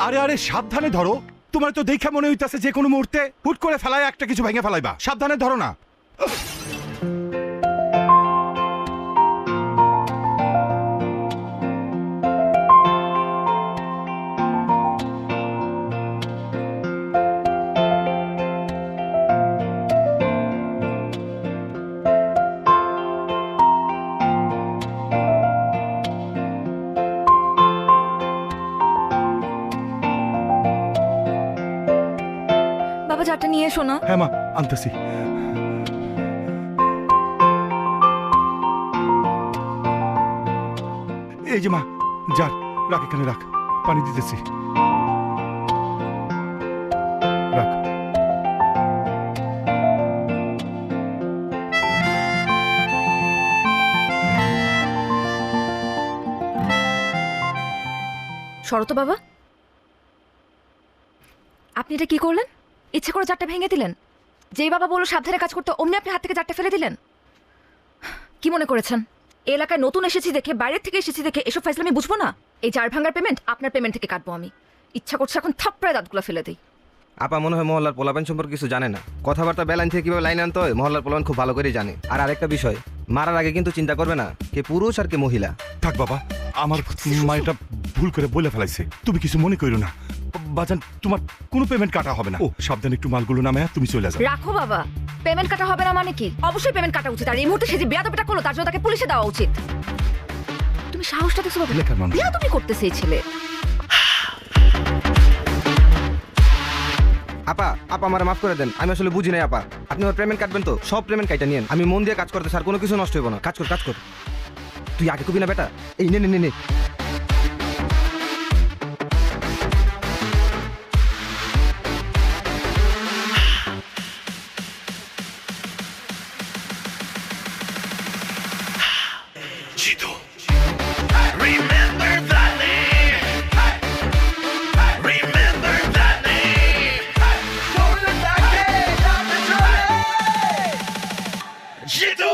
আরে আরে সাবধানে ধরো, তোমার তো দেখা মনে হইতাছে যে কোনো মুহূর্তে হুট করে ফেলায় একটা কিছু ভেঙে ফেলাইবা। সাবধানে ধরো না। বাবা চাটা নিয়ে এসো না। হ্যাঁ মা, আনতেছি। এই যে মা, যার রাখ, এখানে রাখ, পানি দিতেছি, রাখ। শরত বাবা, আপনি এটা কি করলেন? ইচ্ছে করে চারটা ভেঙে দিলেন? যেই বাবা বললো সাবধানে কাজ করতে, অমনি আপনি হাত থেকে চারটা ফেলে দিলেন। কি মনে করেছেন এই এলাকায় নতুন এসেছি দেখে, বাইরের থেকে এসেছি দেখে এসব ফাইজলামি বুঝবো না? এই চার ভাঙার পেমেন্ট আপনার পেমেন্ট থেকে কাটবো আমি। ইচ্ছা করছে এখন থাপ্পড়ায় দাঁতগুলো ফেলে দিই। আপা মনে হয় মহল্লার পোলাপান সম্পর্কে কিছু জানে না। কথাবার্তা বেলাইন থেকে কিভাবে লাইন আনতে হয় মহল্লার পোলাপান খুব ভালো করেই জানে। আর আরেকটা বিষয়, মারার আগে কিন্তু চিন্তা করবে না কে পুরুষ আর কে মহিলা। থাক বাবা, আমার মা এটা ভুল করে বলে ফেলাইছে, তুমি কিছু মনে করো না। বাজান, তোমার কোনো পেমেন্ট কাটা হবে না। ও সাবধানে একটু মালগুলো নামে তুমি চলে যাও। রাখো বাবা, পেমেন্ট কাটা হবে না মানে কি? অবশ্যই পেমেন্ট কাটা উচিত। আর এই মুহূর্তে সে যে বেয়াদবিটা করলো তার জন্য তাকে পুলিশে দেওয়া উচিত। তুমি সাহসটা দেখছো বাবা? এলাকার মানুষ। বেয়াদবি করতেছে এই ছেলে। আপা আপা আমার মাফ করে দেন, আমি আসলে বুঝি নাই আপা। আপনি আমার পেমেন্ট কাটবেন তো সব পেমেন্ট কাইটা নিয়েন। আমি মন দিয়ে কাজ করতে স্যার, কোনো কিছু নষ্ট হইব না। কাজ কর কাজ কর। তুই আগে কবি না বেটা, এই নে নে নে নে। Remember that name. Remember that name. Jitu.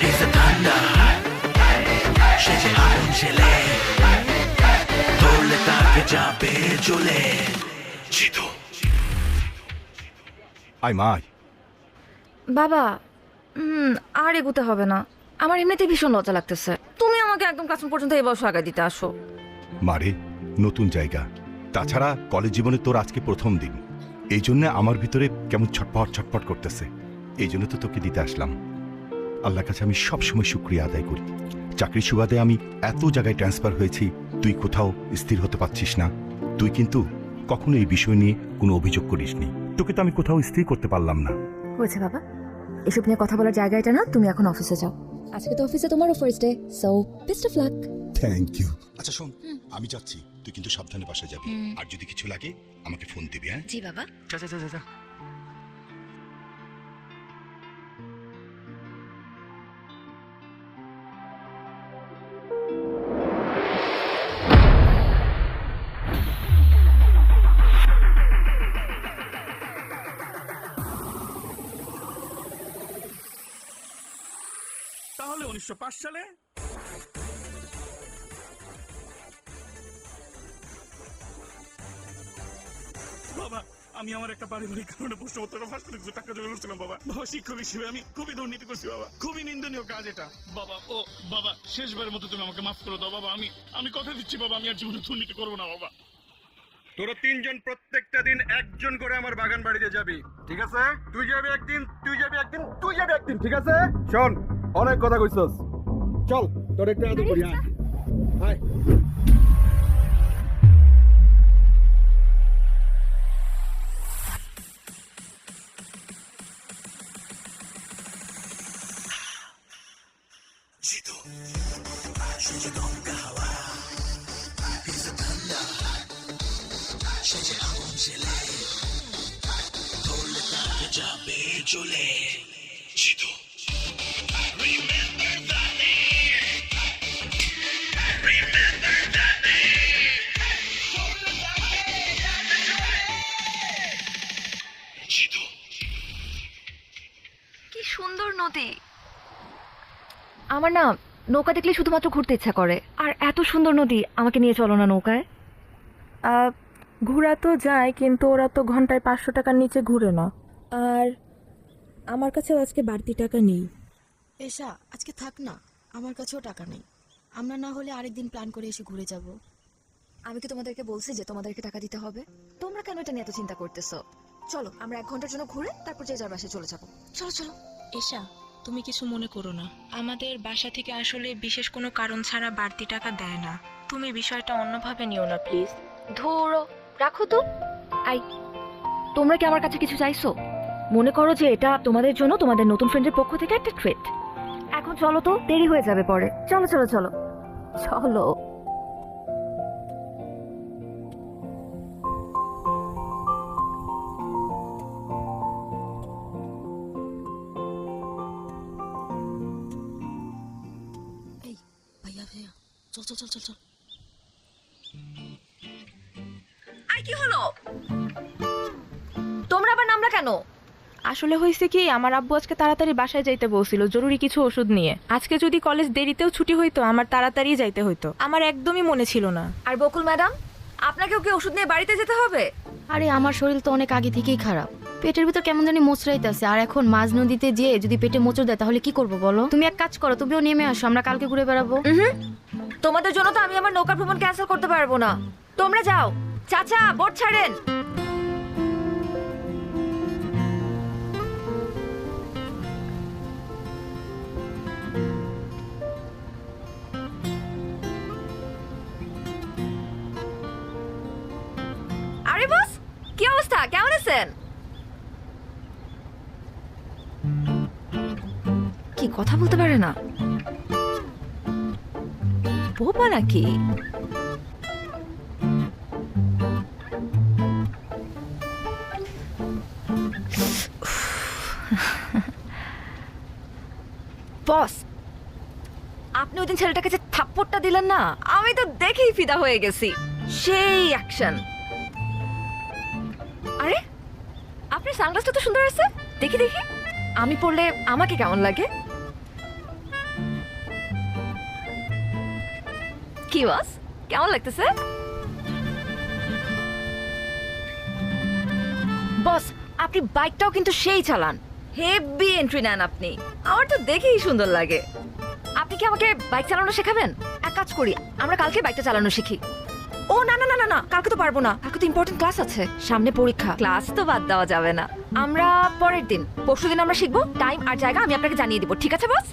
He's the thunder. Sheje agun chile. Tole take jabe jole. Jitu. আয় মা, আয়। বাবা আর এগোতে হবে না, আমার এমনিতেই ভীষণ লজ্জা লাগতেছে। তুমি আমাকে একদম ক্লাসরুম পর্যন্ত এই বছর আগে দিতে আসো। মারে, নতুন জায়গা, তাছাড়া কলেজ জীবনে তোর আজকে প্রথম দিন, এই জন্য আমার ভিতরে কেমন ছটফট ছটফট করতেছে। এই জন্য তো তোকে দিতে আসলাম। আল্লাহর কাছে আমি সবসময় শুকরিয়া আদায় করি। চাকরি সুবাদে আমি এত জায়গায় ট্রান্সফার হয়েছি, তুই কোথাও স্থির হতে পারছিস না। তুই কিন্তু কখনো এই বিষয় নিয়ে কোনো অভিযোগ করিসনি। তোকে তো আমি কোথাও স্থির করতে পারলাম না। হয়েছে বাবা, এসব নিয়ে কথা বলার জায়গা এটা না। তুমি এখন অফিসে যাও। আজকে তো অফিসে তোমারও first day, so best of luck. Thank you. আচ্ছা শোন, আমি যাচ্ছি, তুই কিন্তু সাবধানে বাসায় যাবি। আর যদি কিছু লাগে আমাকে ফোন দিবি। হ্যাঁ জি বাবা। যা যা যা যা। তাহলে 1905 সালে বাবা আমি আমার একটা পারিবারিক কারণে প্রশ্নপত্র ফাঁস করে কিছু টাকা জমা করছিলাম বাবা। বাবা শিক্ষক হিসেবে আমি খুবই দুর্নীতি করছি বাবা, খুবই নিন্দনীয় কাজ এটা বাবা। ও বাবা, শেষবারের মতো তুমি আমাকে মাফ করে দাও বাবা। আমি কথা দিচ্ছি বাবা, আমি আর জীবনে দুর্নীতি করবো না বাবা। তোরা তিনজন প্রত্যেকটা দিন একজন করে আমার বাগান বাড়িতে যাবি, ঠিক আছে? তুই যাবি একদিন, তুই যাবি একদিন, তুই যাবি একদিন, ঠিক আছে? শোন, অনেক কথা কইছস, চল তোর একটা আদর করি। আয় Jitu. Sheje donga hawa. He's the thunder. Sheje agun chile. Tole take jabe jole. Jitu. Remember that name. Remember that name. Tole take jabe jole. নদী। আমার না নৌকা দেখলে শুধুমাত্র ঘুরতে ইচ্ছা করে, আর এত সুন্দর নদী, আমাকে নিয়ে চলো না নৌকায়। ঘোরা তো যায়, কিন্তু ওরা তো ঘন্টায় 500 টাকার নিচে ঘুরে না। আর আমার কাছেও আজকে বাড়তি টাকা নেই। এসা আজকে থাক না, আমার কাছেও টাকা নেই। আমরা না হলে আরেকদিন প্ল্যান করে এসে ঘুরে যাব। আমি কি তোমাদেরকে বলছি যে তোমাদেরকে টাকা দিতে হবে? তোমরা কেন এটা নিয়ে এত চিন্তা করতেছো? চলো আমরা 1 ঘন্টার জন্য ঘুরে তারপর যে যার বাসায় চলে যাবো। চলো চলো। এসা, তুমি কিছু মনে করো না, আমাদের বাসা থেকে আসলে বিশেষ কোনো কারণ ছাড়া বাড়তি টাকা দেয় না। তুমি বিষয়টা অন্যভাবে নিও না প্লিজ। ধরো, রাখো তো। আই, তোমরা কি আমার কাছে কিছু চাইছো? মনে করো যে এটা তোমাদের জন্য তোমাদের নতুন ফ্রেন্ডের পক্ষ থেকে একটা ট্রিট। এখন চলো তো, দেরি হয়ে যাবে পরে। চলো চলো চলো চলো। এই ভাইয়া ভাইয়া, চল চল চল চল চল। আই, কি হলো? তোমরা আবার নামলা কেন? আসলে হয়েছে কি, আমার আব্বু আজকে তাড়াতাড়ি বাসায় যাইতে বলছিল জরুরি কিছু ওষুধ নিয়ে। আজকে যদি কলেজ দেরিতেও ছুটি হইতো, আমার তাড়াতাড়ি যাইতে হইতো। আমার একদমই মনে ছিল না। আর বকুল ম্যাডাম, আপনাকেও কি ওষুধ নিয়ে বাড়িতে যেতে হবে? আরে আমার শরীর তো অনেক আগে থেকেই খারাপ, পেটের ভিতর কেমন জানি মোচড়াইতেছে। আর এখন মাঝ নদীতে যেয়ে যদি পেটে মোচড় দেয় তাহলে কি করবো বলো? তুমি এক কাজ করো, তুমিও নেমে আসো, আমরা কালকে ঘুরে বেড়াবো। তোমাদের জন্য তো আমি আমার নৌকা ভ্রমণ ক্যান্সেল করতে পারবো না। তোমরা যাও। চাচা, বোট ছাড়েন। আরে বস, কি অবস্থা? কেমন আছেন? কি কথা বলতে পারে না? বোবা নাকি? বস, আপনি ওই দিন ছেলেটাকে যে থাপ্পড়টা দিলেন না, আমি তো দেখেই ফিদা হয়ে গেছি। সেই অ্যাকশন। আরে আপনার সানগ্লাসটা তো সুন্দর আছে, দেখি দেখি। আমি পরলে আমাকে কেমন লাগে? কি বস, কেমন লাগতেছে? বস, আপনি বাইকটাও কিন্তু সেই চালান, হেভি এন্ট্রি নেন আপনি। আমার তো দেখেই সুন্দর লাগে। আপনি কি আমাকে বাইক চালানো শেখাবেন? এক কাজ করি, আমরা কালকে বাইকটা চালানো শিখি। ও না না না না না, কালকে তো পারবো না, কালকে তো ইম্পর্টেন্ট ক্লাস আছে, সামনে পরীক্ষা। ক্লাস তো বাদ দেওয়া যাবে না। আমরা পরের দিন, পরশুদিন আমরা শিখবো। টাইম আর জায়গা আমি আপনাকে জানিয়ে দিব, ঠিক আছে বস?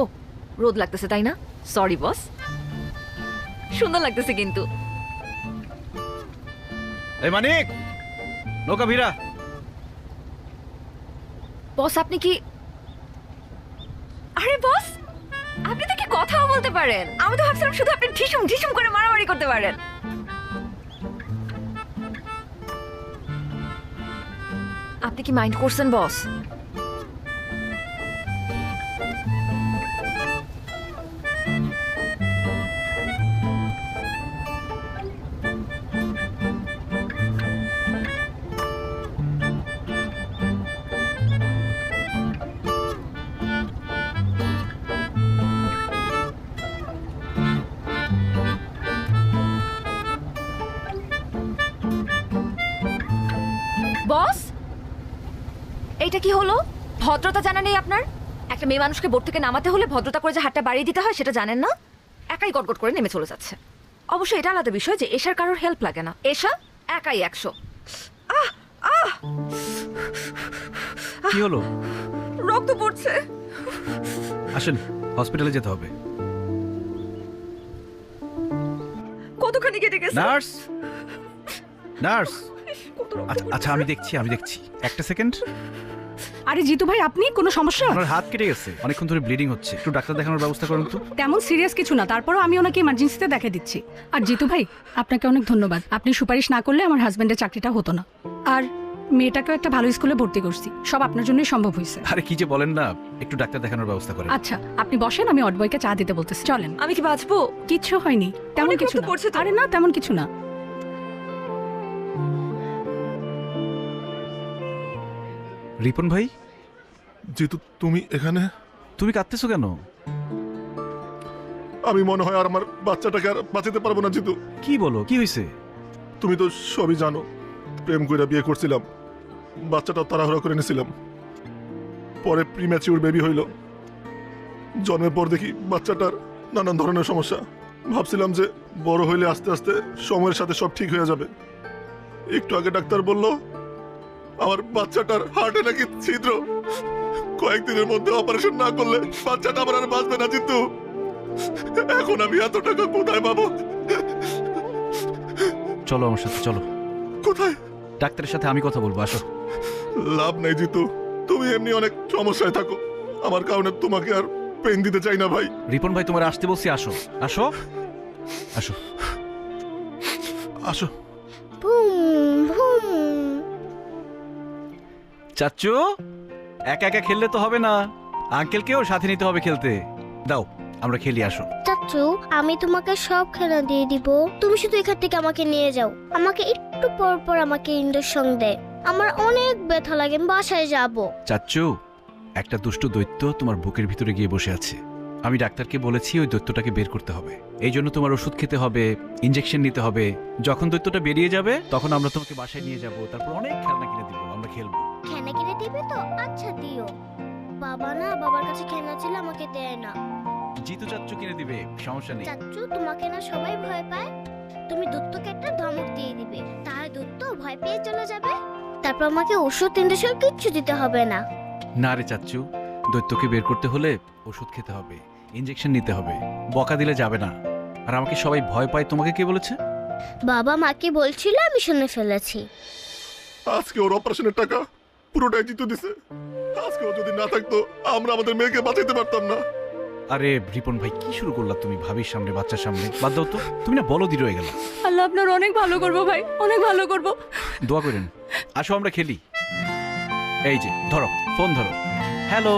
ও, রোদ লাগতেছে তাই না? Sorry boss. সুন্দর লাগতেছে কিন্তু। এই মানিক, নৌকা ভিড়া। বস আপনি কি, আরে বস আপনি তো কি কথাও বলতে পারেন। আমি তো ভাবছিলাম শুধু আপনি ঢিসুম ঢিসুম করে মারামারি করতে পারেন। আপনি কি মাইন্ড করছেন বস? বস, এইটা কি হলো? ভদ্রতা জানা নেই আপনার? একটা মেয়ে মানুষকে বোট থেকে নামাতে হলে ভদ্রতা করে যে হাতটা বাড়িয়ে দিতে হয় সেটা জানেন না? একাই গটগট করে নেমে চলে যাচ্ছে। অবশ্যই এটা আলাদা বিষয় যে এশার কারোর হেল্প লাগে না। এশা একাই 100। কি হলো? রক্ত পড়ছে। আসেন, হসপিটালে যেতে হবে। কতখানি কেটে গেছে? Nurse, nurse. আচ্ছা আমি দেখছি, একটা সেকেন্ড। আরে জিতু ভাই, আপনি কোনো সমস্যা? আপনার হাত কেটে গেছে, অনেকক্ষণ ধরে ব্লিডিং হচ্ছে, একটু ডাক্তার দেখানোর ব্যবস্থা করুন তো। তেমন সিরিয়াস কিছু না, তারপরও আমি ওনাকে ইমার্জেন্সিতে দেখে দিচ্ছি। আর জিতু ভাই, আপনাকে অনেক ধন্যবাদ। আপনি সুপারিশ না করলে আমার হাজবেন্ডের চাকরিটা হতো না। আর মেয়েটাকেও একটা ভালো স্কুলে ভর্তি করছি, সব আপনার জন্যই সম্ভব হয়েছে। আরে কি যে বলেন না, একটু ডাক্তার দেখানোর ব্যবস্থা করেন। আচ্ছা আপনি বসেন, আমি অডবয়কে চা দিতে বলতেছি। চলেন। আমি কি বাঁচবো? কিচ্ছু হয়নি, তেমন অনেক কিছু রক্ত না। পড়ছে তো। আরে না, তেমন কিছু না। রিপন ভাই, জিতু তুমি এখানে? তুমি কাঁদতেছো কেন? আমি মনে হয় আর আমার বাচ্চাটাকে আর বাঁচাতে পারবো না জিতু। কি বলো, কি হয়েছে? তুমি তো সবই জানো, প্রেম করে বিয়ে করছিলাম, বাচ্চাটা তাড়াহুড়া করে নিয়েছিলাম, পরে প্রিম্যাচিউর বেবি হইল। জন্মের পর দেখি বাচ্চাটার নানান ধরনের সমস্যা। ভাবছিলাম যে বড় হইলে আস্তে আস্তে সময়ের সাথে সব ঠিক হয়ে যাবে। একটু আগে ডাক্তার বলল আমার বাচ্চাটার হার্টে নাকি ছিদ্র, কয়েকদিনের মধ্যে অপারেশন না করলে বাচ্চাটা আমার আর বাঁচবে না জিতু। এখন আমি এত টাকা কোথায় পাবো? চলো আমার সাথে, চলো। কোথায়? ডাক্তারের সাথে আমি কথা বলবো, আসো। লাভ নাই জিতু, তুমি এমনি অনেক সমস্যায় থাকো, আমার কারণে তোমাকে আর পেন দিতে চাই না ভাই। রিপন ভাই তোমার আসতে বলছি, আসো আসো আসো আসো। চাচ্চু, একা একা খেললে তো হবে না, আঙ্কেলকেও সাথে নিতে হবে খেলতে। দাও আমরা খেলি, আসো। চাচু, আমি তোমাকে সব খেলা দিয়ে দিব, তুমি শুধু এখান থেকে আমাকে নিয়ে যাও। আমাকে একটু পর পর আমাকে ইঞ্জেকশন দেয়, আমার অনেক ব্যথা লাগে, আমি বাসায় যাব। চাচ্চু, একটা দুষ্টু দৈত্য তোমার বুকের ভিতরে গিয়ে বসে আছে। আমি ডাক্তারকে বলেছি ওই দৈত্যটাকে বের করতে হবে। এই জন্য তোমার ওষুধ খেতে হবে, ইনজেকশন নিতে হবে। যখন দৈত্যটা বেরিয়ে যাবে তখন আমরা তোমাকে বাসায় নিয়ে যাব, তারপর অনেক খেলনা কিনে দিব, আমরা খেলবো। খেলনা কিনে দিবে তো? আচ্ছা দিও। বাবা না, বাবার কাছে খেলনা ছিল, আমাকে দেয় না। জিতু চাচ্চু কিনে দিবে, সমস্যা নেই। চাচু, তোমাকে না সবাই ভয় পায়, তুমি দত্তকে একটা ধমক দিয়ে দিবে, তাহলে দত্ত ভয় পেয়ে চলে যাবে, তারপর আমাকে ওষুধ ইনজেকশন কিচ্ছু দিতে হবে না। না রে চাচ্চু, দৈত্যকে বের করতে হলে ওষুধ খেতে হবে, ইনজেকশন নিতে হবে, বকা দিলে যাবে না। আর আমাকে সবাই ভয় পায়, তোমাকে কে বলেছে? বাবা মাকে বলছিল, আমি শুনে ফেলেছি। আজকে ওর অপারেশনের টাকা পুরোটাই জিতু দিছে। আজকে ও যদি না থাকতো আমরা আমাদের মেয়েকে বাঁচাইতে পারতাম না। আরে রিপন ভাই, কি শুরু করলা তুমি ভাবির সামনে, বাচ্চার সামনে? বাদ দাও তো, তুমি না বলদি রয়ে গেল। আল্লাহ আপনার অনেক ভালো করবো ভাই, অনেক ভালো করবো। দোয়া করেন। আসো আমরা খেলি। এই যে ধরো, ফোন ধরো। হ্যালো।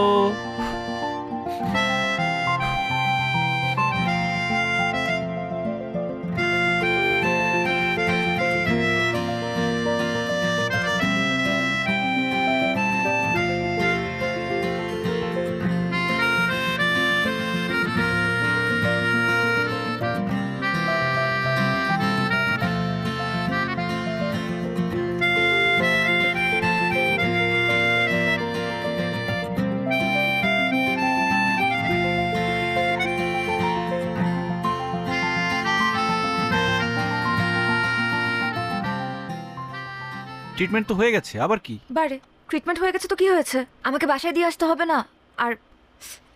ট্রিটমেন্ট তো হয়ে গেছে, আবার কি? বারে ট্রিটমেন্ট হয়ে গেছে তো কি হয়েছে? আমাকে বাসায় দিয়ে আসতে হবে না। আর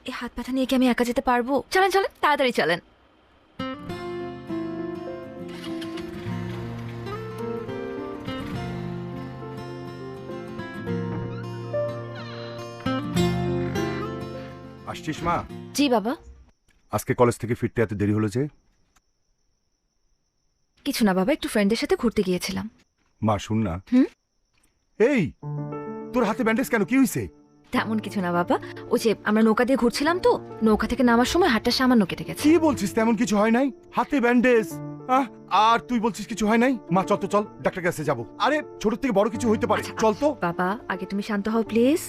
এই হাত ব্যথা নিয়ে কি আমি একা যেতে পারবো? চলেন চলেন, তাড়াতাড়ি চলেন। আসছিস মা? জি বাবা। আজকে কলেজ থেকে ফিরতে এত দেরি হলো যে? কিছু না বাবা, একটু ফ্রেন্ডের সাথে ঘুরতে গিয়েছিলাম। মা শুন না। এই তোর হাতে ব্যান্ডেজ কেন, কি হয়েছে? তেমন কিছু না বাবা, ওই যে আমরা নৌকা দিয়ে ঘুরছিলাম তো, নৌকা থেকে নামার সময় হাতটা সামান্য কেটে গেছে। কি বলছিস? তেমন কিছু হয় নাই, হাতে ব্যান্ডেজ। আর তুই বলছিস কিছু হয় নাই? মা চল তো, চল ডাক্তার কাছে যাবো। আরে ছোট থেকে বড় কিছু হইতে পারে, চল তো। বাবা আগে তুমি শান্ত হও প্লিজ।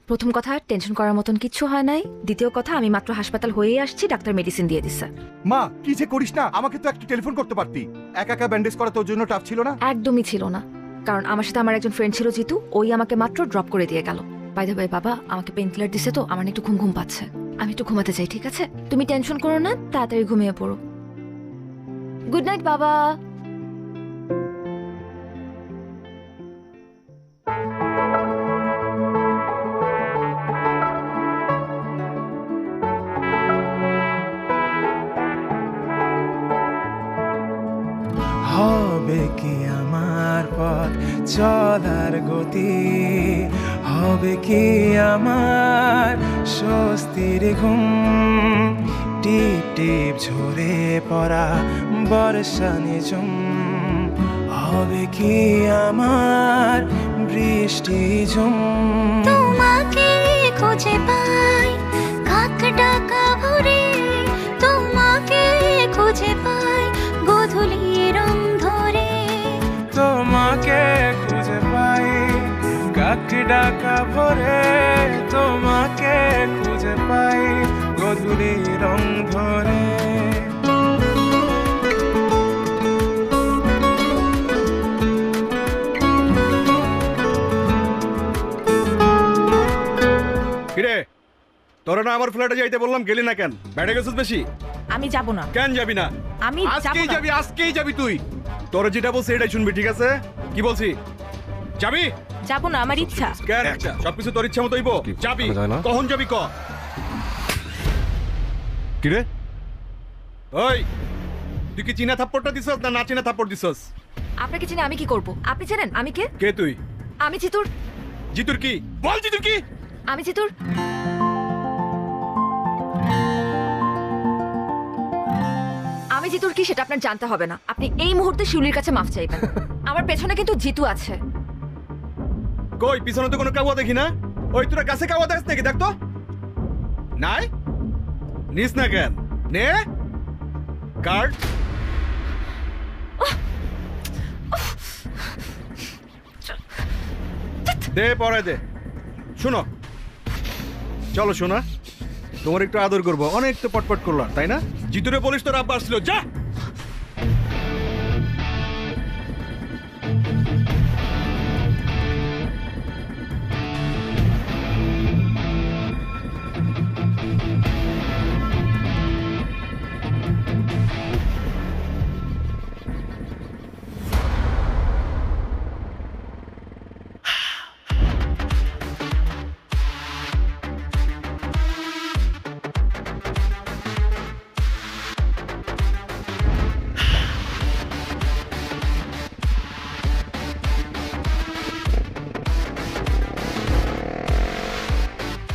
প্রথম কথা, টেনশন করার মতন কিচ্ছু হয় নাই। দ্বিতীয় কথা, আমি মাত্র হাসপাতাল হয়েই আসছি, ডাক্তার মেডিসিন দিয়ে দিচ্ছে। মা কি যে করিস না, আমাকে তো একটা টেলিফোন করতে পারতি। একা একা ব্যান্ডেজ করা তোর জন্য টাফ ছিল না? একদমই ছিল না, কারণ আমার সাথে আমার একজন ফ্রেন্ড ছিল জিতু, ওই আমাকে মাত্র ড্রপ করে দিয়ে গেল। বাই দ্য ওয়ে বাবা, আমাকে পেন কিলার দিছে তো আমার একটু ঘুম ঘুম পাচ্ছে, আমি একটু ঘুমাতে চাই। ঠিক আছে, তুমি টেনশন করো না, তাড়াতাড়ি ঘুমিয়ে পড়ো। গুড নাইট বাবা। হবে কি আমার পথ চলার গতি, হবে কি আমার স্বস্তির ঘুম, টিপ টিপ ঝরে পড়া বর্ষা নিঝুম, হবে কি আমার বৃষ্টি ঝুম। তোমাকে খুঁজে পাই কাক ডাকা ভরে, তোমাকে খুঁজে পাই গোধূলি রং ধরে, তোমাকে খুঁজে পাই একটি ডাকা ভরে তোমাকে খুঁজে পাই গধূলি রং ধরে। কিরে তোরা না আমার ফ্ল্যাটে যাইতে বললাম, গেলি না কেন? বেড়ে গেছিস বেশি? আমি যাব না। কেন যাবি না? আমি যাব আজকেই না। যাবি, আজকেই যাবি তুই। তোর যেটা বলছি এটাই শুনবি, ঠিক আছে? কি বলছি? যাবি? যাব না, আমার ইচ্ছা। কেন ইচ্ছা? সবকিছু তোর ইচ্ছা মতোই বল। যাবি? কখন যাবি ক? কিরে ওই তুই কি চীনা থাপ্পড়টা দিছস না না চীনা থাপ্পড় দিছস? আপনাকে চিনে আমি কি করব? আপনি জানেন আমি কে? কে তুই? আমি জিতুর। জিতুর কি? বল জিতুর কি? আমি জিতুর আমি জিতুর কি সেটা আপনার জানতে হবে না। আপনি এই মুহূর্তে শিউলির কাছে মাফ চাইবেন। আমার পেছনে কিন্তু জিতু আছে। কই পিছনে তো কোনো কাওয়া দেখি না। ওই তোরা কাছে কাওয়া দেখ নাকি? দেখ তো। নাই নিস না কেন? নে কার্ড। দে পরে দে। শোনো চলো শোনা, তোমার একটু আদর করবো। অনেক তো পটপট করলাম তাই না? জিতুরে বলিস তোর আব্বা আসছিল, যা।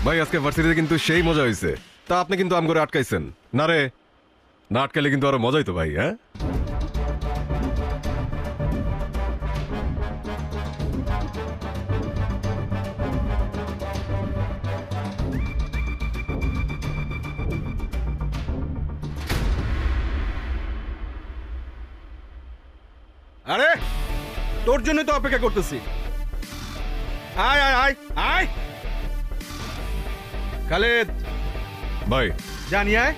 ভাই আজকে ভার্সিটিতে কিন্তু সেই মজা হয়েছে। তা আপনি কিন্তু আম করে আটকাইছেন না রে? না আটকাইলে কিন্তু আরো মজাই তো ভাই। হ্যাঁ আরে তোর জন্য তো অপেক্ষা করতেছি। আয় আয় আয় আয় খালেদ ভাই, জানি আয়।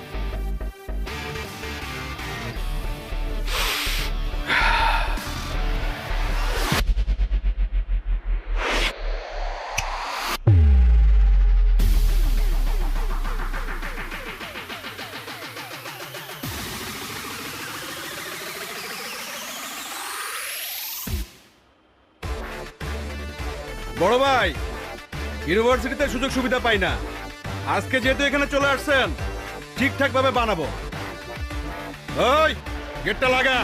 বড় ভাই, ইউনিভার্সিটিতে সুযোগ সুবিধা পাই না। আজকে যেহেতু এখানে চলে আসছেন, ঠিকঠাক ভাবে বানাবো। ওই গেটটা লাগা।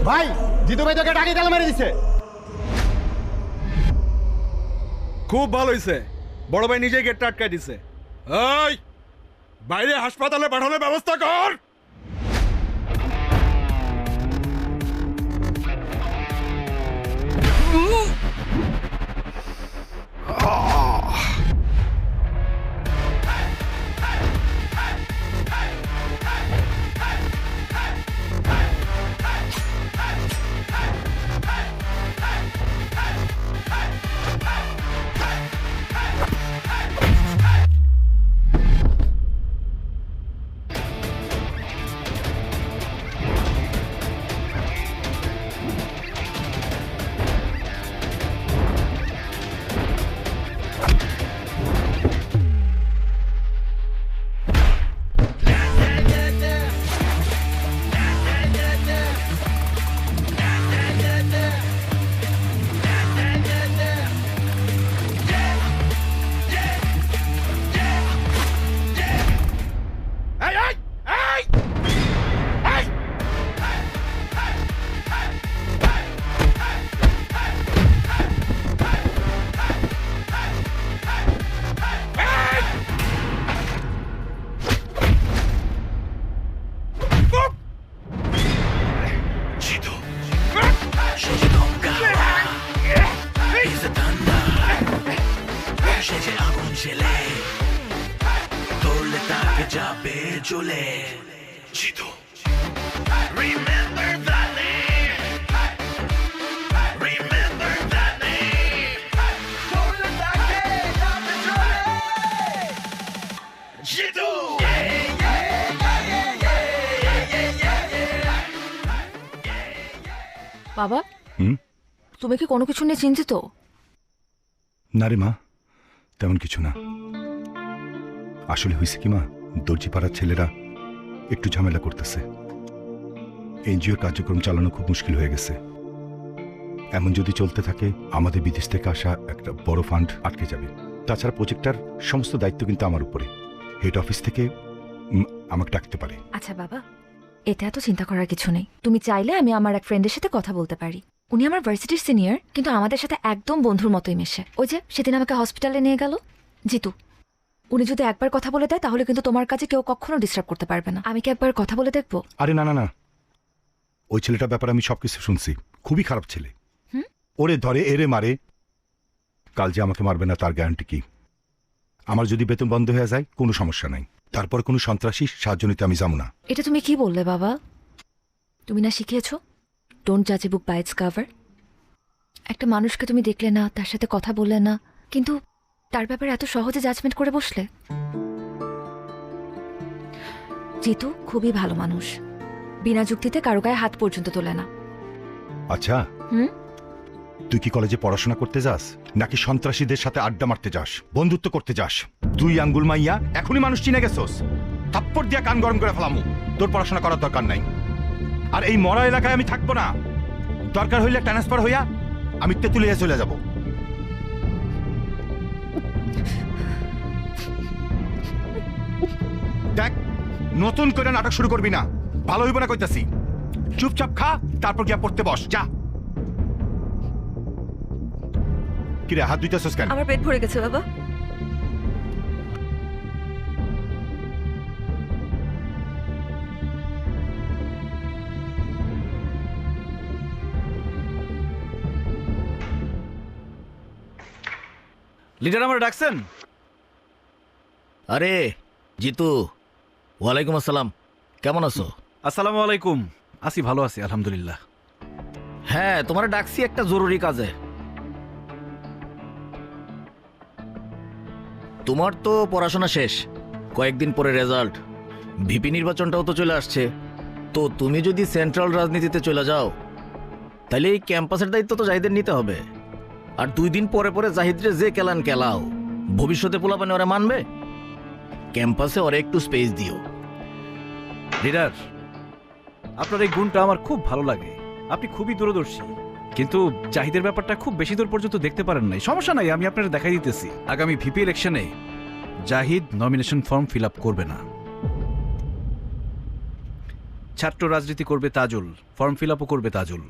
ভাই জিতু ভাই তোকে ডাকি তালা মেরে দিছে। খুব ভালো হয়েছে, বড় ভাই নিজেই গেটটা আটকাই দিছে। ওই বাইরে হাসপাতালে পাঠানোর ব্যবস্থা কর। Remember that name. Remember that name. বাবা হুম? তুমি কি কোনো কিছু নিয়ে চিন্তিত? না রে মা, তেমন কিছু না। আসলে হয়েছে কি মা, দর্জিপাড়ার ছেলেরা একটু ঝামেলা করতেছে। এনজিওর কার্যক্রম চালানো খুব মুশকিল হয়ে গেছে। এমন যদি চলতে থাকে আমাদের বিদেশ থেকে আসা একটা বড় ফান্ড আটকে যাবে। তাছাড়া প্রজেক্টটার সমস্ত দায়িত্ব কিন্তু আমার উপরে। হেড অফিস থেকে আমাকে ডাকতে পারে। আচ্ছা বাবা, এটা এত চিন্তা করার কিছু নেই। তুমি চাইলে আমি আমার এক ফ্রেন্ডের সাথে কথা বলতে পারি। উনি আমার ভার্সিটির সিনিয়র, কিন্তু আমাদের সাথে একদম বন্ধুর মতোই মেশে। ওই যে সেদিন আমাকে হসপিটালে নিয়ে গেল জিতু, উনি যদি একবার কথা বলে দেয় তাহলে কিন্তু তোমার কাছে কেউ কখনো ডিস্টার্ব করতে পারবে না। আমি কি একবার কথা বলে দেখবো? আরে না না না, ওই ছেলেটার ব্যাপারে আমি সবকিছু শুনছি। খুবই খারাপ ছেলে। ওরে ধরে এরে মারে, কাল যে আমাকে মারবে না তার গ্যারান্টি কি? আমার যদি বেতন বন্ধ হয়ে যায় কোনো সমস্যা নাই, তারপর কোনো সন্ত্রাসী সাহায্য নিতে আমি যাবো না। এটা তুমি কি বললে বাবা? তুমি না শিখিয়েছো ডোন্ট জাজ এ বুক বাই ইটস কভার? একটা মানুষকে তুমি দেখলে না, তার সাথে কথা বললে না, কিন্তু তার ব্যাপারে এত সহজে জাজমেন্ট করে বসলে। জিতু খুবই ভালো মানুষ, বিনা যুক্তিতে কারো গায়ে হাত পর্যন্ত তোলে না। আচ্ছা, তুই কি কলেজে পড়াশোনা করতে যাস নাকি সন্ত্রাসীদের সাথে আড্ডা মারতে যাস, বন্ধুত্ব করতে যাস? দুই আঙ্গুল মাইয়া এখনই মানুষ চিনে গেছস, থাপ্পড় দিয়া কান গরম করে ফেলামু। তোর পড়াশোনা করার দরকার নাই। আর এই মরা এলাকায় আমি থাকবো না। দরকার হইলে ট্রান্সফার হইয়া আমি তেঁতুলিয়া চলে যাব। দেখ, নতুন করে নাটক শুরু করবি না, ভালো হইব না কইতাছি। চুপচাপ খা, তারপর গিয়া পড়তে বস, যা। কিরে হাত ধুইতেছস কেন? আমার পেট ভরে গেছে বাবা। লিডার আমার ডাকছেন? আরে জিতু, ওয়ালাইকুম আসসালাম, কেমন আছো? আসসালামু আলাইকুম। আছি, ভালো আছি আলহামদুলিল্লাহ। হ্যাঁ, তোমার ডাকছি একটা জরুরি কাজে। তোমার তো পড়াশোনা শেষ, কয়েকদিন পরে রেজাল্ট, ভিপি নির্বাচনটাও তো চলে আসছে। তো তুমি যদি সেন্ট্রাল রাজনীতিতে চলে যাও তাহলে এই ক্যাম্পাসের দায়িত্ব তো জাহিদের নিতে হবে। আর 2 দিন পরে পরে জাহিদরে যে কেলান কেলাও, ভবিষ্যতে পোলাপানি ওরা মানবে? ক্যাম্পাসে ওরা একটু স্পেস দিও। লিডার, আপনার এই গুণটা আমার খুব ভালো লাগে। আপনি খুবই দূরদর্শী, কিন্তু জাহিদের ব্যাপারটা খুব বেশি দূর পর্যন্ত দেখতে পারেন নাই। সমস্যা নাই, আমি আপনার দেখাই দিতেছি। আগামী ভিপি ইলেকশনে Zahid nomination form fill up করবে না। ছাত্র রাজনীতি করবে তাজুল, ফর্ম ফিল আপও করবে তাজুল।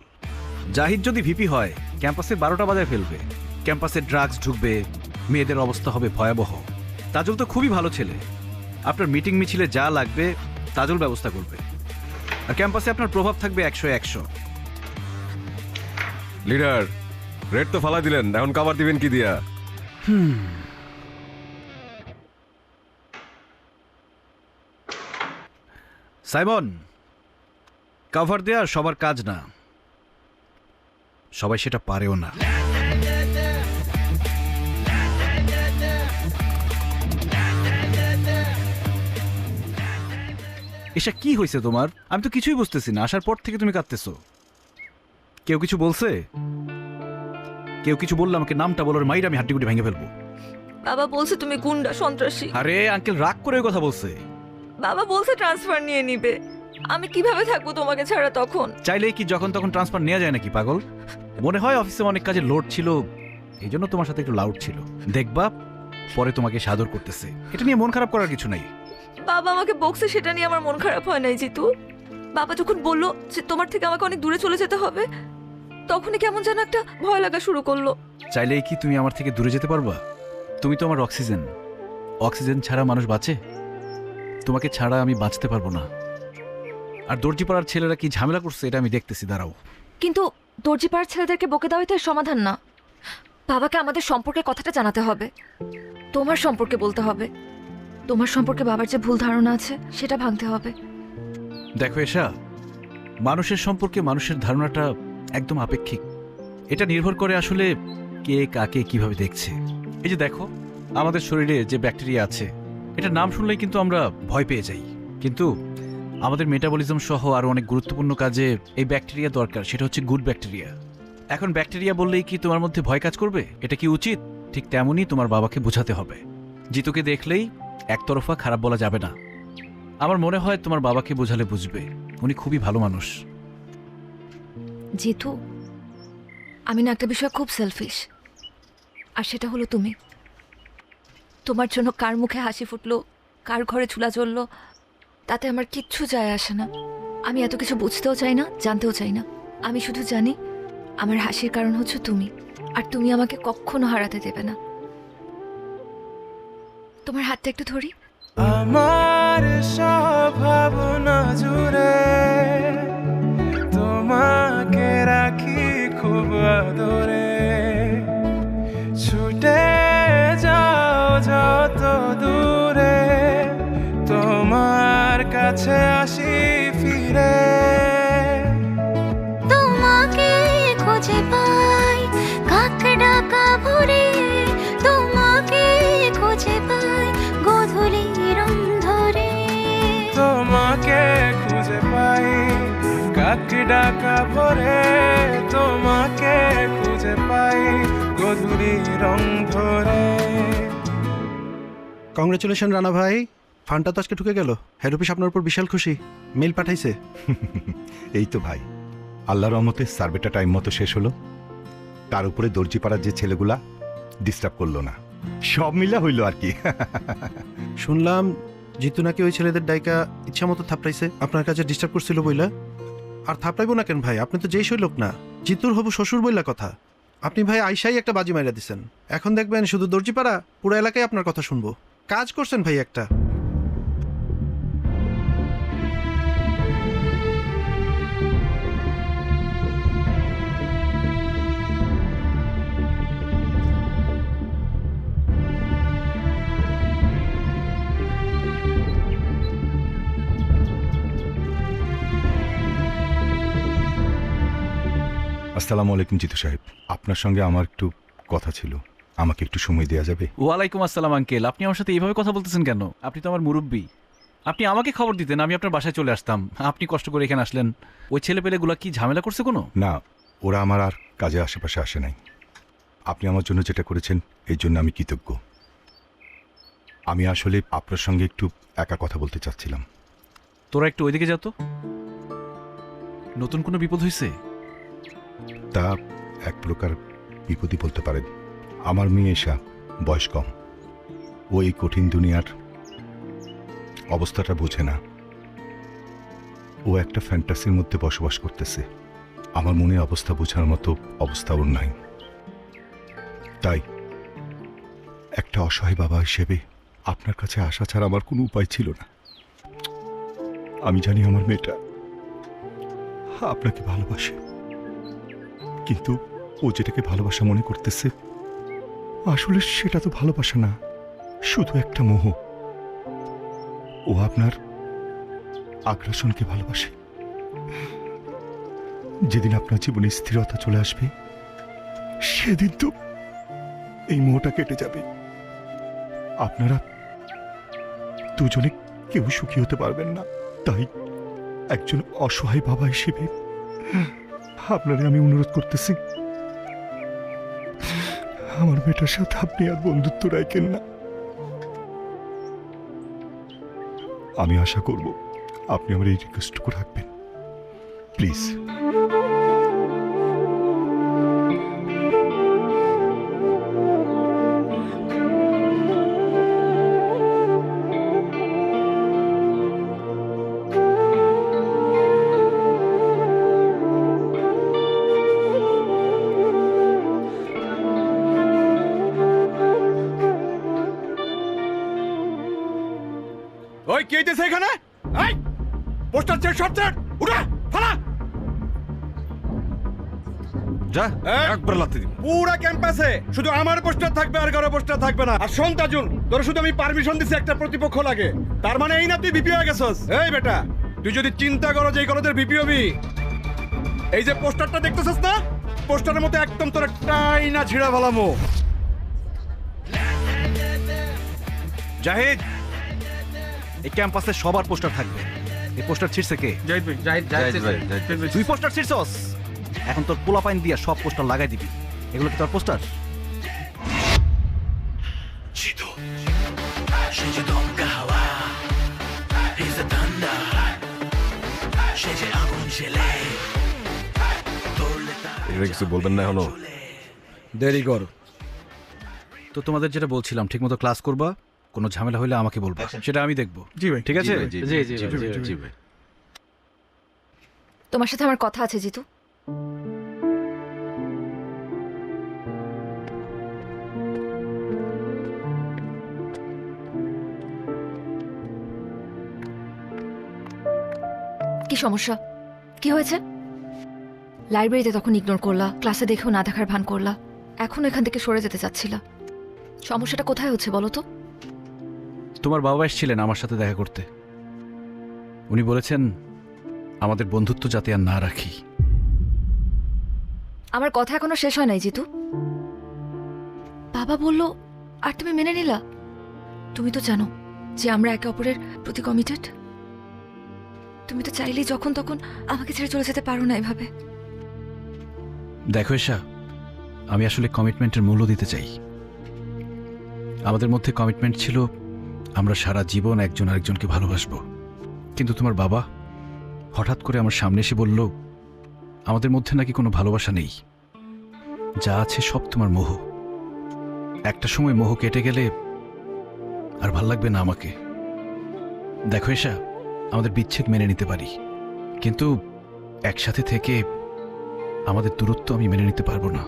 জাহিদ যদি ভিপি হয় ক্যাম্পাসে 12টা বাজায় ফেলবে। ক্যাম্পাসে ড্রাগস ঢুকবে, মেয়েদের অবস্থা হবে ভয়াবহ। তাজুল তো খুবই ভালো ছেলে, আপনার মিটিং মিছিলে যা লাগবে তাজুল ব্যবস্থা করবে। আর ক্যাম্পাসে আপনার প্রভাব থাকবে 100-100। লিডার, রেড তো ফালা দিলেন, এখন কাভার দিবেন কি দিয়া? সাইমন, কভার দেওয়া সবার কাজ না, সবাই সেটা পারেও না। এসা কি হয়েছে তোমার? আমি তো কিছুই বুঝতেছি না। আসার পর থেকে তুমি কাঁদতেছো। কেউ কিছু বলছে? কেউ কিছু বললে আমাকে নামটা বলার মাইর আমি হাড্ডিগুটি ভেঙে ফেলবো। বাবা বলছে তুমি গুন্ডা, সন্ত্রাসী। আরে আঙ্কেল রাগ করে কথা বলছে। বাবা বলছে ট্রান্সফার নিয়ে নিবে। আমি কিভাবে থাকবো তোমাকে ছাড়া তখন? চাইলেই কি যখন তখন ট্রান্সফার নেওয়া যায় নাকি পাগল? মনে হয় অফিসে অনেক কাজে লোড ছিল, এই জন্য তোমার সাথে একটু লাউড ছিল। দেখবা পরে তোমাকে সাদর করতেছে। এটা নিয়ে মন খারাপ করার কিছু নাই। বাবা আমাকে বকছে, সেটা নিয়ে আমার মন খারাপ হয় নাই জিতু। বাবা যখন বললো যে তোমার থেকে আমাকে অনেক দূরে চলে যেতে হবে, তখনই কেমন যেন একটা ভয় লাগা শুরু করলো। চাইলেই কি তুমি আমার থেকে দূরে যেতে পারবা? তুমি তো আমার অক্সিজেন। অক্সিজেন ছাড়া মানুষ বাঁচে? তোমাকে ছাড়া আমি বাঁচতে পারবো না। আর দর্জিপাড়ার ছেলেরা কি ঝামেলা করছে এটা আমি দেখতেছি, দাঁড়াও। কিন্তু দর্জিপাড়ার ছেলেদেরকে বকে দেওয়াই তো সমাধান না। বাবাকে আমাদের সম্পর্কে কথাটা জানাতে হবে, তোমার সম্পর্কে বলতে হবে। তোমার সম্পর্কে বাবার যে ভুল ধারণা আছে সেটা ভাঙতে হবে। দেখো এশা, মানুষের সম্পর্কে মানুষের ধারণাটা একদম আপেক্ষিক। এটা নির্ভর করে আসলে কে কাকে কিভাবে দেখছে। এই যে দেখো, আমাদের শরীরে যে ব্যাকটেরিয়া আছে, এটা নাম শুনলেই কিন্তু আমরা ভয় পেয়ে যাই। কিন্তু আমাদের মেটাবলিজম সহ আরও অনেক গুরুত্বপূর্ণ কাজে এই ব্যাকটেরিয়া দরকার, সেটা হচ্ছে গুড ব্যাকটেরিয়া। এখন ব্যাকটেরিয়া বললেই কি তোমার মধ্যে ভয় কাজ করবে? এটা কি উচিত? ঠিক তেমনই তোমার বাবাকে বোঝাতে হবে। জিতুকে দেখলেই একতরফা খারাপ বলা যাবে না। আমার মনে হয় তোমার বাবাকে বোঝালে বুঝবে, উনি খুবই ভালো মানুষ। জিতু, আমি না একটা বিষয় খুব সেলফিশ, আর সেটা হলো তুমি। তোমার জন্য কার মুখে হাসি ফুটলো, কার ঘরে চুলা জ্বললো, তাতে আমার কিচ্ছু যায় আসে না। আমি এত কিছু বুঝতেও চাই না, জানতেও চাই না। আমি শুধু জানি আমার হাসির কারণ হচ্ছে তুমি, আর তুমি আমাকে কখনো হারাতে দেবে না। তোমার হাতটা একটু ধরি। আমার সব ভাবনা জুড়ে তোমাকে রাখি খুব আদরে, ছুটে যাও যত দূরে, তোমার কাছে আসি ফিরে। তোমাকে খুঁজে পাই কাক ডাকা ভোরে, তোমাকে খুঁজে পাই গধূলির অন্ধরে। তোমাকে খুঁজে পাই কাক ডাকা ভোরে, তোমাকে খুঁজে পাই গধূলির রং ধরে। কংগ্রেচুলেশন রানা ভাই, ফান্ডটা তো আজকে ঢুকে গেল। হেড অফিস আপনার উপর বিশাল খুশি, মেল পাঠাইছে। এই তো ভাই, আল্লাহর রহমতে সার্ভেটা টাইম মতো শেষ হলো। তার উপরে দর্জিপাড়ার যে ছেলেগুলা ডিস্টার্ব করলো না, সব মিলা হইলো আর কি। শুনলাম জিতু নাকি ওই ছেলেদের ডাইকা ইচ্ছা মতো থাপড়াইছে, আপনার কাছে ডিস্টার্ব করছিল বইলা। আর থাপড়াইবো না কেন ভাই, আপনি তো যেই সই লোক না, জিতুর হবু শ্বশুর বইলা কথা। আপনি ভাই আইসাই একটা বাজি মাইরা দিছেন। এখন দেখবেন শুধু দর্জিপাড়া, পুরো এলাকায় আপনার কথা শুনবো। কাজ করছেন ভাই একটা। আসসালামু আলাইকুম জিতু সাহেব, আপনার সঙ্গে আমার একটু কথা ছিল, আমাকে একটু সময় দেওয়া যাবে? ওয়ালাইকুম আসসালাম আঙ্কেল, আপনি আমার সাথে এইভাবে কথা বলতেছেন কেন? আপনি তো আমার মুরব্বী। আপনি আমাকে খবর দিতেন, আমি আপনার বাসায় চলে আসতাম। আপনি কষ্ট করে এখানে আসলেন। ওই ছেলেপেলেগুলো কি ঝামেলা করছে কোনো? না, ওরা আমার আর কাজে আশেপাশে আসে নাই। আপনি আমার জন্য যেটা করেছেন এই জন্য আমি কৃতজ্ঞ। আমি আসলে আপনার সঙ্গে একটু একা কথা বলতে চাচ্ছিলাম। তোরা একটু ওইদিকে যা তো। নতুন কোনো বিপদ হয়েছে? তা এক প্রকার বিপদই বলতে পারেন। আমার মেয়ে এসা বয়স কম, ও এই কঠিন দুনিয়ার অবস্থাটা বোঝে না। ও একটা ফ্যান্টাসির মধ্যে বসবাস করতেছে। আমার মনে অবস্থা বোঝার মতো অবস্থা ওর নাই। তাই একটা অসহায় বাবা হিসেবে আপনার কাছে আসা ছাড়া আমার কোনো উপায় ছিল না। আমি জানি আমার মেয়েটা আপনাকে ভালোবাসে, কিন্তু ও যেটাকে ভালোবাসা মনে করতেছে আসলে সেটা তো ভালোবাসা না, শুধু একটা মোহ। ও আপনার আগ্রাসনকে ভালোবাসে। যেদিন আপনার জীবনে স্থিরতা চলে আসবে সেদিন তো এই মোহটা কেটে যাবে। আপনারা দুজনে কেউ সুখী হতে পারবেন না। তাই একজন অসহায় বাবা হিসেবে আপনারে আমি অনুরোধ করতেছি, আমার বেটার সাথে আপনি আর বন্ধুত্ব রাখেন না। আমি আশা করব আপনি আমার এই রিকোয়েস্টটুকু রাখবেন, প্লিজ। ওই কে দিছে এখানে? এই পোস্টার চেক শট চেক উঠা ফালা যা একবার লাথি দিব। পুরা ক্যাম্পাসে শুধু আমার পোস্টার থাকবে, আর কারো পোস্টার থাকবে না। আর শোন তাজুল, তোর শুধু আমি পারমিশন দিছি, একটা প্রতিপক্ষ লাগে। তার মানে এই না তুই ভিপি হয়ে গেছস? এই বেটা, তুই যদি চিন্তা করো যে এই কলেজের ভিপি হবি, এই যে পোস্টারটা দেখতেছস না, পোস্টারের মধ্যে একদম তোর একটাই না ছিড়া ভালামো। জাহিদ, এই ক্যাম্পাসে সবার পোস্টার থাকবে, এই পোস্টার ছিড়ছে কে? জাহিদ ভাই। জাহিদ ভাই, তুই পোস্টার ছিড়ছস? এখন তোর পোলাপাইন দিয়া সব পোস্টার লাগাই দিবি। এগুলো কি তোর পোস্টার? 지도 신지동가 하와 He's the thunder শেষে আগুন ছেলে এটা কিছু বলবেন না এখনো? দেরি কর। তো তোমাদের যেটা বলছিলাম ঠিকমতো ক্লাস করবা, কোনো ঝামেলা হইলে আমাকে বলবা, সেটা আমি দেখবো। জি ভাই। ঠিক আছে? জি ভাই। তোমার সাথে আমার কথা আছে জিতু। কি সমস্যা? কি হয়েছে? লাইব্রেরিতে তখন ইগনোর করলা, ক্লাসে দেখেও না দেখার ভান করলা, এখন এখান থেকে সরে যেতে চাচ্ছিলা। সমস্যাটা কোথায় হচ্ছে বলো তো? তোমার বাবা এসেছিলেন আমার সাথে দেখা করতে। উনি বলেছেন আমাদের বন্ধুত্ব যাতে আর না রাখি। আমার কথা এখনো শেষ হয় নাই জিতু। বাবা বলল আর তুমি মেনে নিলা? তুমি তো জানো যে আমরা একে অপরের প্রতি কমিটেড। তুমি তো চাইলেই যখন তখন আমাকে ছেড়ে চলে যেতে পারো না এভাবে। দেখো এশা, আমি আসলে কমিটমেন্টের মূল্য দিতে চাই। আমাদের মধ্যে কমিটমেন্ট ছিল আমরা সারা জীবন একজন আরেকজনকে ভালোবাসবো। কিন্তু তোমার বাবা হঠাৎ করে আমার সামনে এসে বলল আমাদের মধ্যে নাকি কোনো ভালোবাসা নেই, যা আছে সব তোমার মোহ। একটা সময় মোহ কেটে গেলে আর ভাল লাগবে না আমাকে। দেখো এশা, আমাদের বিচ্ছেদ মেনে নিতে পারি, কিন্তু একসাথে থেকে আমাদের দূরত্ব আমি মেনে নিতে পারবো না।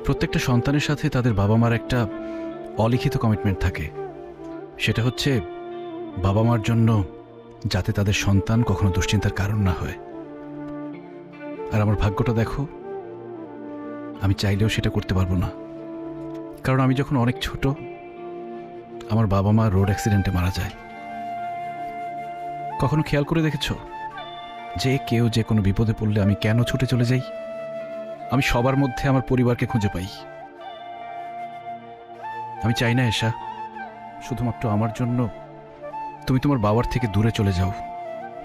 প্রত্যেকটা সন্তানের সাথে তাদের বাবা মার একটা অলিখিত কমিটমেন্ট থাকে, সেটা হচ্ছে বাবা মার জন্য যাতে তাদের সন্তান কখনো দুশ্চিন্তার কারণ না হয়। আর আমার ভাগ্যটা দেখো, আমি চাইলেও সেটা করতে পারবো না। কারণ আমি যখন অনেক ছোট, আমার বাবা মা রোড অ্যাক্সিডেন্টে মারা যায়। কখনো খেয়াল করে দেখেছ যে কেউ যে কোনো বিপদে পড়লে আমি কেন ছুটে চলে যাই? আমি সবার মধ্যে আমার পরিবারকে খুঁজে পাই। আমি চাই না এশা শুধুমাত্র আমার জন্য তুমি তোমার বাবার থেকে দূরে চলে যাও,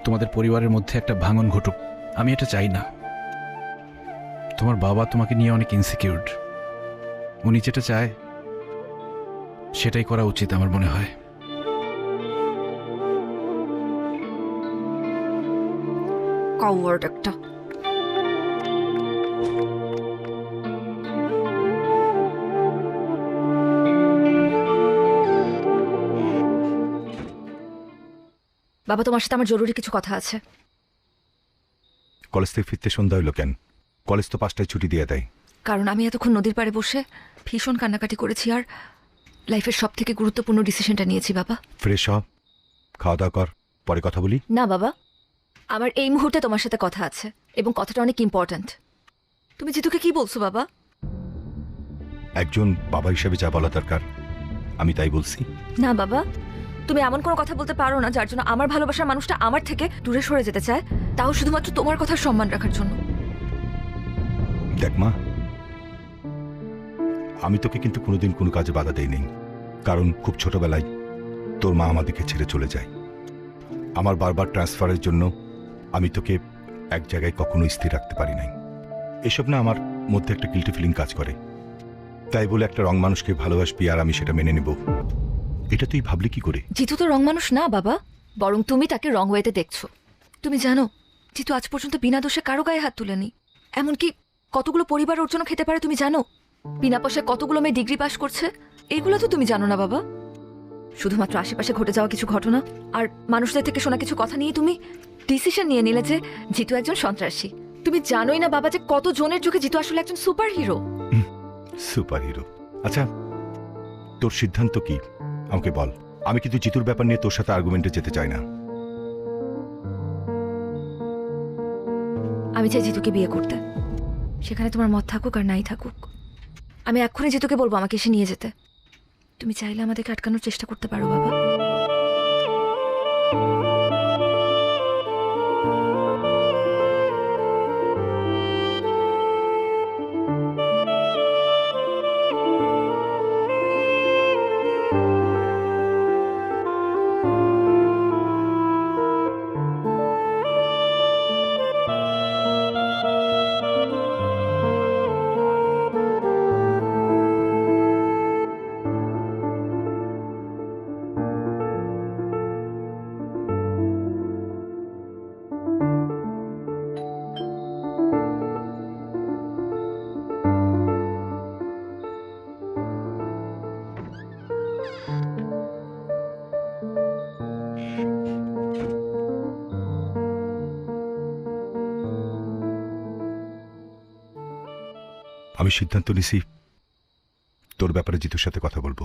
তোমাদের পরিবারের মধ্যে একটা ভাঙন ঘটুক। আমি এটা চাই না। তোমার বাবা তোমাকে নিয়ে অনেক ইনসিকিউরড। উনি যেটা চায় সেটাই করা উচিত আমার মনে হয়। কাওয়ার্ড একটা। বাবা, তোমার সাথে আমার জরুরি কিছু কথা আছে। কলেজ থেকে ফিরতে সন্ধ্যা হইল কেন? কলেজ তো 5টায় ছুটি দিয়ে দেয়। কারণ আমি এতক্ষণ নদীর পাড়ে বসে ভীষণ কান্নাকাটি করেছি আর লাইফের সব থেকে গুরুত্বপূর্ণ ডিসিশনটা নিয়েছি বাবা। ফ্রেশ হ, খাওয়া দাওয়া কর, পরে কথা বলি। না বাবা, আমার এই মুহূর্তে তোমার সাথে কথা আছে এবং কথাটা অনেক ইম্পর্ট্যান্ট। তুমি জিতুকে কি বলছো বাবা? একজন বাবা হিসেবে যা বলা দরকার আমি তাই বলছি। না বাবা, তুমি এমন কোনো কথা বলতে পারো না যার জন্য আমার ভালোবাসার মানুষটা আমার থেকে দূরে সরে যেতে চায়, তাও শুধুমাত্র তোমার কথার সম্মান রাখার জন্য। দেখ মা, আমি তোকে কিন্তু কোনোদিন কোনো কাজে বাধা দেই নেই, কারণ খুব ছোটবেলায় তোর মা আমাদেরকে ছেড়ে চলে যায়। আমার বারবার ট্রান্সফারের জন্য আমি তোকে এক জায়গায় কখনো স্থির রাখতে পারি নাই। এসব না আমার মধ্যে একটা গিল্টি ফিলিং কাজ করে। তাই বলে একটা রং মানুষকে ভালোবাসবি আর আমি সেটা মেনে নেব, এটা তুই ভাবলি কি করে? জিতু তো রং মানুষ না বাবা, বরং তুমি তাকে রং ওয়েতে দেখছো। তুমি জানো জিতু আজ পর্যন্ত বিনা দোষে কারো গায়ে হাত তুলেনি। এমনকি কতগুলো পরিবার ওর জন্য খেতে পারে তুমি জানো? বিনা পয়সায় কতগুলো মেয়ে ডিগ্রি পাস করছে, এগুলো তো তুমি জানো না বাবা। শুধুমাত্র আশেপাশে ঘটে যাওয়া কিছু ঘটনা আর মানুষদের থেকে শোনা কিছু কথা নিয়ে তুমি ডিসিশন নিয়ে নিলে যে জিতু একজন সন্ত্রাসী। তুমি জানোই না বাবা যে কত জনের চোখে জিতু আসলে একজন সুপার হিরো। Super hero? আচ্ছা, তোর সিদ্ধান্ত কি আমাকে বল। আমি কিন্তু জিতুর ব্যাপার নিয়ে তোর সাথে আর্গুমেন্টে যেতে চাই না। আমি চাই জিতুকে বিয়ে করতে, সেখানে তোমার মত থাকুক আর নাই থাকুক। আমি এক্ষুনি জিতুকে বলবো আমাকে এসে নিয়ে যেতে। তুমি চাইলে আমাদেরকে আটকানোর চেষ্টা করতে পারো বাবা। আমি সিদ্ধান্ত নিছি তোর ব্যাপারে জিতুর সাথে কথা বলবো।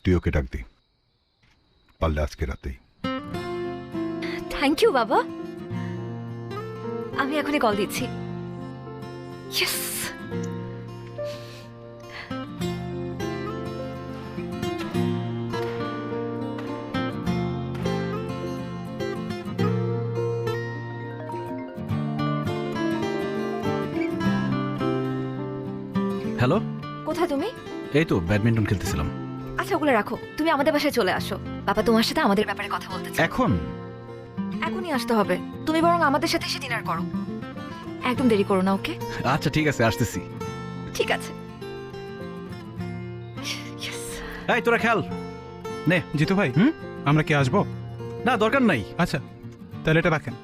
তুই ওকে ডাক দি, পারলে আজকে রাতেই। থ্যাংক ইউ বাবা, আমি এখনই কল দিচ্ছি। ইয়েস। হ্যালো, কোথায় তুমি? এই তো ব্যাডমিন্টন খেলতেছিলাম। আচ্ছা ওগুলো রাখো, তুমি আমাদের বাসায় চলে আসো। বাবা তোমার সাথে আমাদের ব্যাপারে কথা বলতে চায়। এখন? এখনই আসতে হবে। তুমি বরং আমাদের সাথে এসে ডিনার করো, একদম দেরি করো না। ওকে আচ্ছা ঠিক আছে, আসতেছি। ঠিক আছে। এই তোরা খেল নে। জিতু ভাই, আমরা কি আসবো? না, দরকার নাই। আচ্ছা তাহলে এটা রাখেন।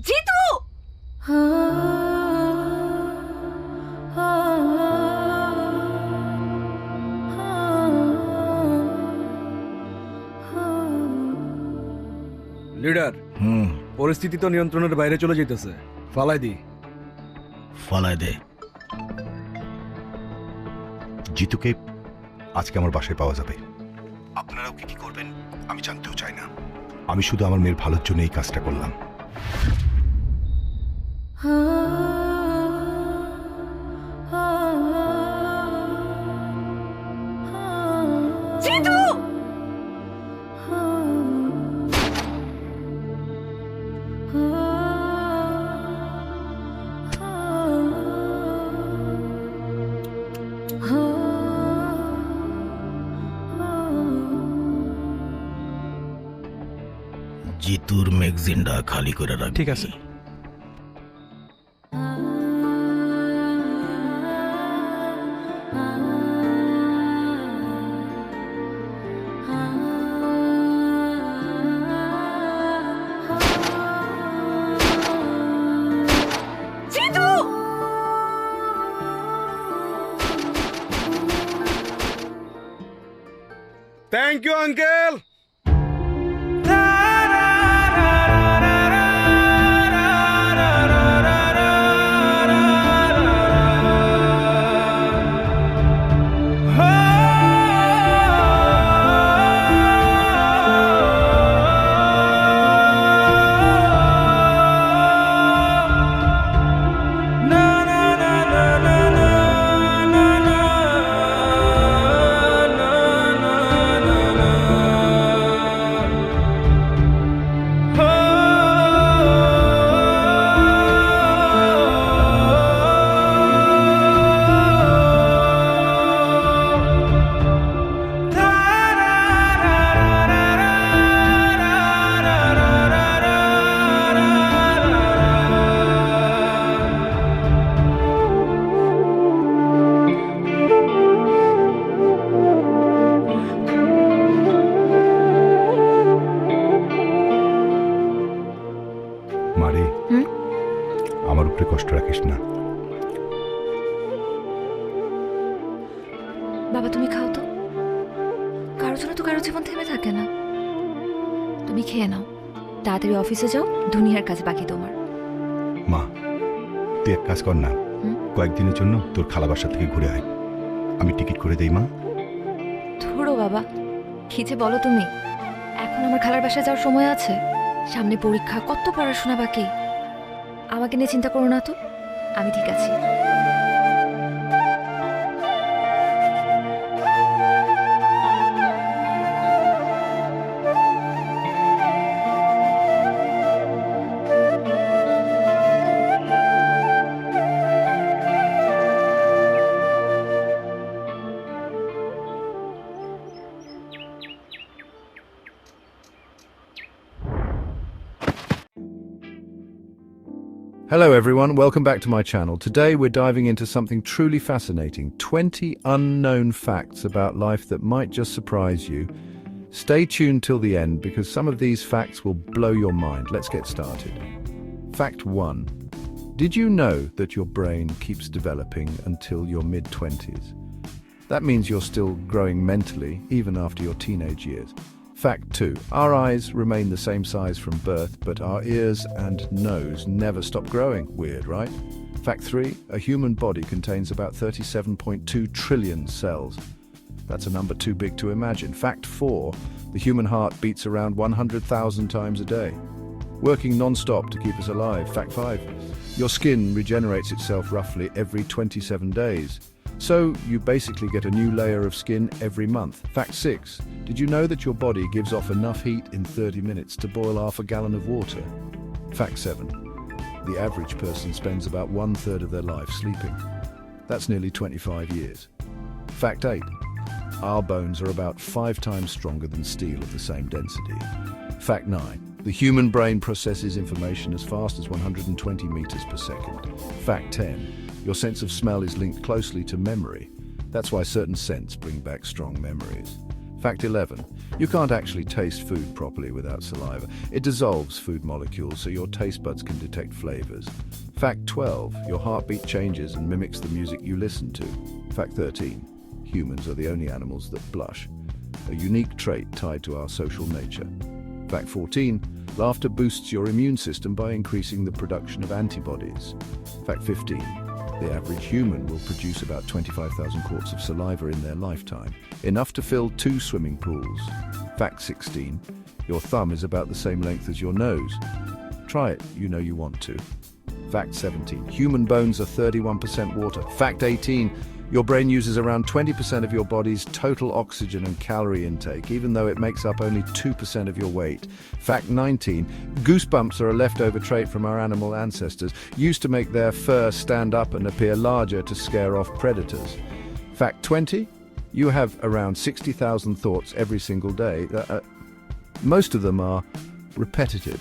জিতু! লিডার, পরিস্থিতি তো নিয়ন্ত্রণের বাইরে চলে যেতেছে। ফালাই দি। ফালাই দে। জিতুকে আজকে আমার বাসায় পাওয়া যাবে। আপনারাও কি করবেন আমি জানতেও চাই না। আমি শুধু আমার মেয়ের ভালোর জন্য এই কাজটা করলাম। জিতু! জিতুর ম্যাগজিনটা খালি করে রাখ। ঠিক আছে। জিতু! Thank you uncle. মারে, আমার উপরে কষ্ট রাখিস না। বাবা তুমি খাও তো, কারোর জন্য তো কারোর জীবন থেমে থাকে না। তুমি খেয়ে নাও, তাড়াতাড়ি অফিসে যাও, দুনিয়ার কাজ বাকি তোমার। মা, তুই এক কাজ কর না, কয়েকদিনের জন্য তোর খালা বাসা থেকে ঘুরে আয়। আমি টিকিট করে দেই মা। ধরো বাবা, কি যে বলো তুমি। এখন আমার খালার বাসায় যাওয়ার সময় আছে, সামনে পরীক্ষা, কত পড়াশোনা বাকি। আমাকে নিয়ে চিন্তা করো না তো, আমি ঠিক আছি। Hello everyone, welcome back to my channel. Today we're diving into something truly fascinating. 20 unknown facts about life that might just surprise you. Stay tuned till the end because some of these facts will blow your mind. Let's get started. Fact 1. Did you know that your brain keeps developing until your mid-20s? That means you're still growing mentally even after your teenage years. Fact 2. Our eyes remain the same size from birth, but our ears and nose never stop growing. Weird, right? Fact 3. A human body contains about 37.2 trillion cells. That's a number too big to imagine. Fact 4. The human heart beats around 100,000 times a day, working non-stop to keep us alive. Fact 5. Your skin regenerates itself roughly every 27 days. So you basically get a new layer of skin every month. Fact 6. Did you know that your body gives off enough heat in 30 minutes to boil half a gallon of water? Fact 7. The average person spends about 1/3 of their life sleeping. That's nearly 25 years. Fact 8. Our bones are about 5 times stronger than steel of the same density. Fact 9. The human brain processes information as fast as 120 meters per second. Fact 10. Your sense of smell is linked closely to memory. That's why certain scents bring back strong memories. Fact 11. You can't actually taste food properly without saliva. It dissolves food molecules so your taste buds can detect flavors. Fact 12. Your heartbeat changes and mimics the music you listen to. Fact 13. Humans are the only animals that blush, a unique trait tied to our social nature. Fact 14. Laughter boosts your immune system by increasing the production of antibodies. Fact 15. The average human will produce about 25,000 quarts of saliva in their lifetime, enough to fill 2 swimming pools. Fact 16. Your thumb is about the same length as your nose. Try it, you know you want to. Fact 17. Human bones are 31% water. Fact 18. Your brain uses around 20% of your body's total oxygen and calorie intake, even though it makes up only 2% of your weight. Fact 19. Goosebumps are a leftover trait from our animal ancestors, used to make their fur stand up and appear larger to scare off predators. Fact 20. You have around 60,000 thoughts every single day. Most of them are repetitive.